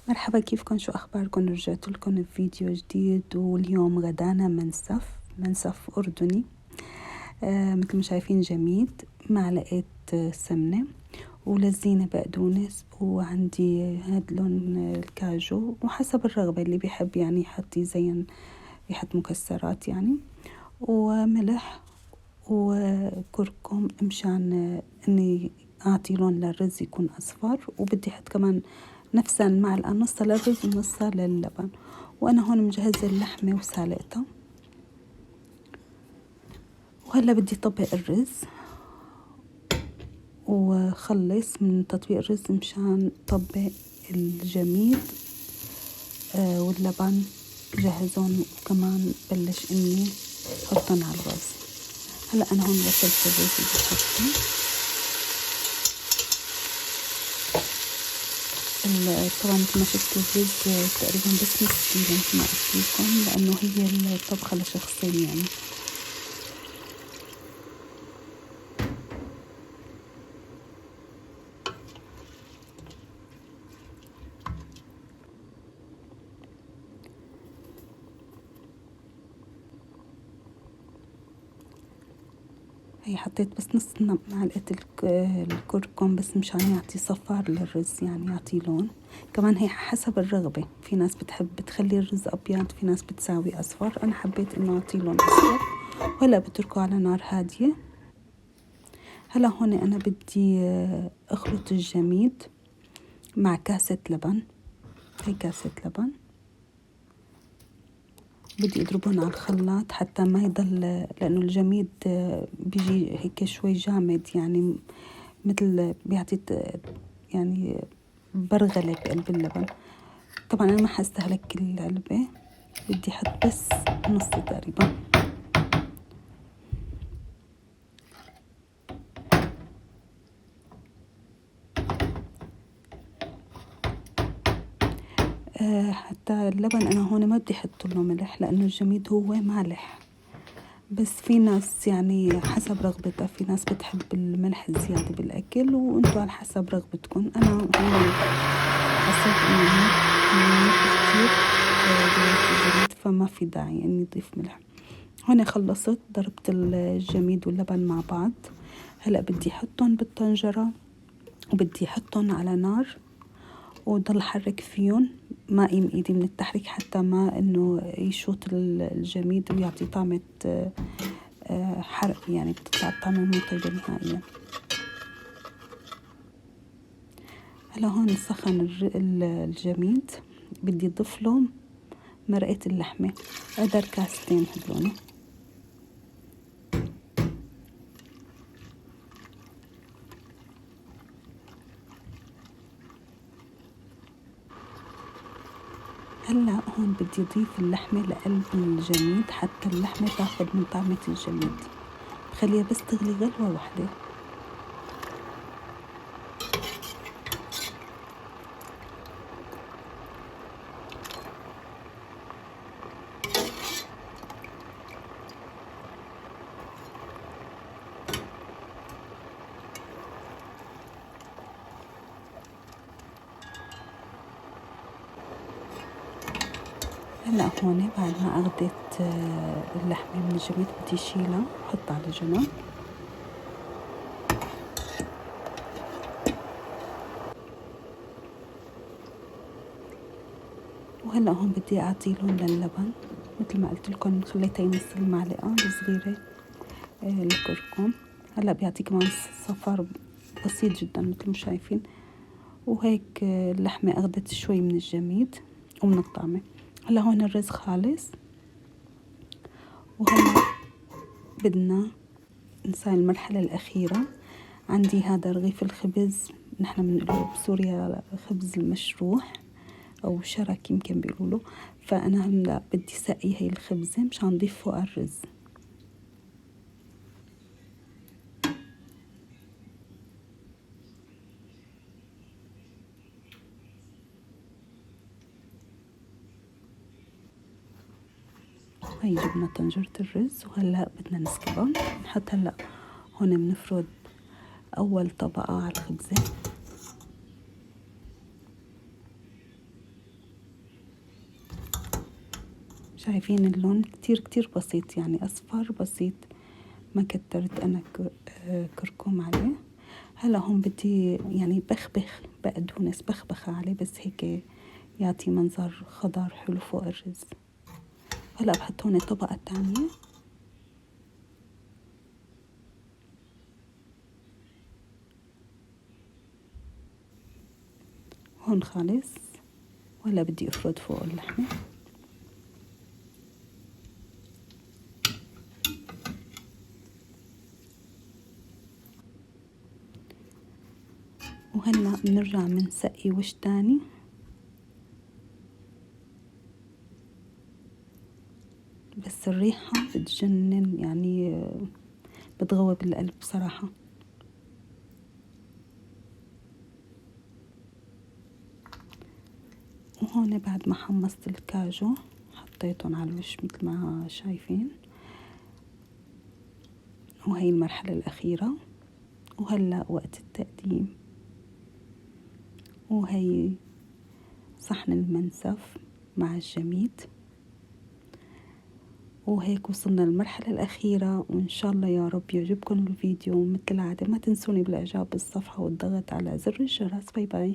مرحبا، كيفكن؟ شو أخباركن؟ رجعت لكم بفيديو جديد، واليوم غدانا منسف أردني. مثل ما شايفين جميد، معلقة سمنة، ولزينة بقدونس، وعندي هاد لون الكاجو، وحسب الرغبة اللي بيحب يعني يحط يزين، يحط مكسرات يعني، وملح وكركم مشان اني اعطي لون للرز يكون اصفر. وبدي احط كمان نفسا معلقة، نصها للرز ونصها للبن. وانا هون مجهزة اللحمة وسالقتها، وهلا بدي طبق الرز وخلص من تطبيق الرز مشان طبق الجميد. واللبن جهزون، وكمان بلش اني حطهم على الرز. هلا انا هون غسلت الرز وبحطه. طبعا مثل ما شفتوا الرز تقريبا بس نص كيلو مثل ما قلت لكم، لانه هي الطبخة لشخصين يعني. هي حطيت بس نص معلقة الكركم بس مشان يعطي صفار للرز، يعني يعطي لون. كمان هي حسب الرغبة، في ناس بتحب تخلي الرز أبيض، في ناس بتساوي أصفر. أنا حبيت إنه أعطي لون أصفر. وهلا بتركه على نار هادية. هلا هون أنا بدي أخلط الجميد مع كاسة لبن. هي كاسة لبن بدي اضربهم على الخلاط حتى ما يضل، لانه الجميد بيجي هيك شوي جامد، يعني مثل بيعطي يعني برغلة بقلب اللبن. طبعا انا ما حستهلك كل العلبة، بدي احط بس نص تقريبا. حتى اللبن انا هون ما بدي احط له ملح، لانه الجميد هو مالح. بس في ناس يعني حسب رغبتها، في ناس بتحب الملح الزيادة بالأكل، وانتو على حسب رغبتكم. أنا هون حسيت إنه الملح كتير الجميد، فما في داعي إني أضيف ملح. هون خلصت، ضربت الجميد واللبن مع بعض. هلأ بدي أحطهم بالطنجرة، وبدي أحطهم على نار، وضل حرك فيهم، ما قيم ايدي من التحريك حتى ما انه يشوط الجميد ويعطي طعمة حرق، يعني بتطلع الطعمة مو طيبة نهائيا. هلا هون سخن الجميد، بدي اضيف له مرقة اللحمة، قدر كاستين هدلوني. هلا هون بدي اضيف اللحمة لقلب الجميد حتى اللحمة تاخد من طعمة الجميد. بخليها بس تغلي غلوة واحدة. هلا هون بعد ما أخدت اللحمة من الجميد بدي شيلها وحطها على جنب. وهلا هون بدي أعطي لون للبن، مثل ما قلت لكم خليت هي نص المعلقة الصغيرة الكركم. هلا بيعطي كمان صفار بسيط جدا مثل ما شايفين. وهيك اللحمة أخدت شوي من الجميد ومن الطعمة. هلا هون الرز خالص، وهلا بدنا نساوي المرحلة الأخيرة. عندي هذا رغيف الخبز، نحن بنقوله بسوريا خبز المشروح أو شرك يمكن بيقولوا. فأنا هلا بدي سقي هاي الخبزة مشان نضيف فوقها الرز. هاي جبنا طنجرة الرز، وهلا بدنا نسكبها. نحط هلا هون بنفرد أول طبقة على الخبزة، شايفين اللون كتير كتير بسيط، يعني أصفر بسيط، ما كترت أنا كركم عليه. هلا هون بدي يعني بخبخ بقدونس، بخبخ عليه بس هيك يعطي منظر خضر حلو فوق الرز. هلا بحط هون طبقة تانية. هون خالص. وهلا بدي افرد فوق اللحمة. وهلا بنرجع منسقي وش تاني. بس الريحة بتجنن، يعني بتغوي بالقلب بصراحة. وهون بعد ما حمصت الكاجو حطيتهم على الوش مثل ما شايفين. وهي المرحلة الأخيرة. وهلأ وقت التقديم. وهي صحن المنسف مع الجميد. وهيك وصلنا للمرحلة الأخيرة، وإن شاء الله يا رب يعجبكم الفيديو. مثل العادة ما تنسوني بالإعجاب بالصفحة والضغط على زر الجرس. باي باي.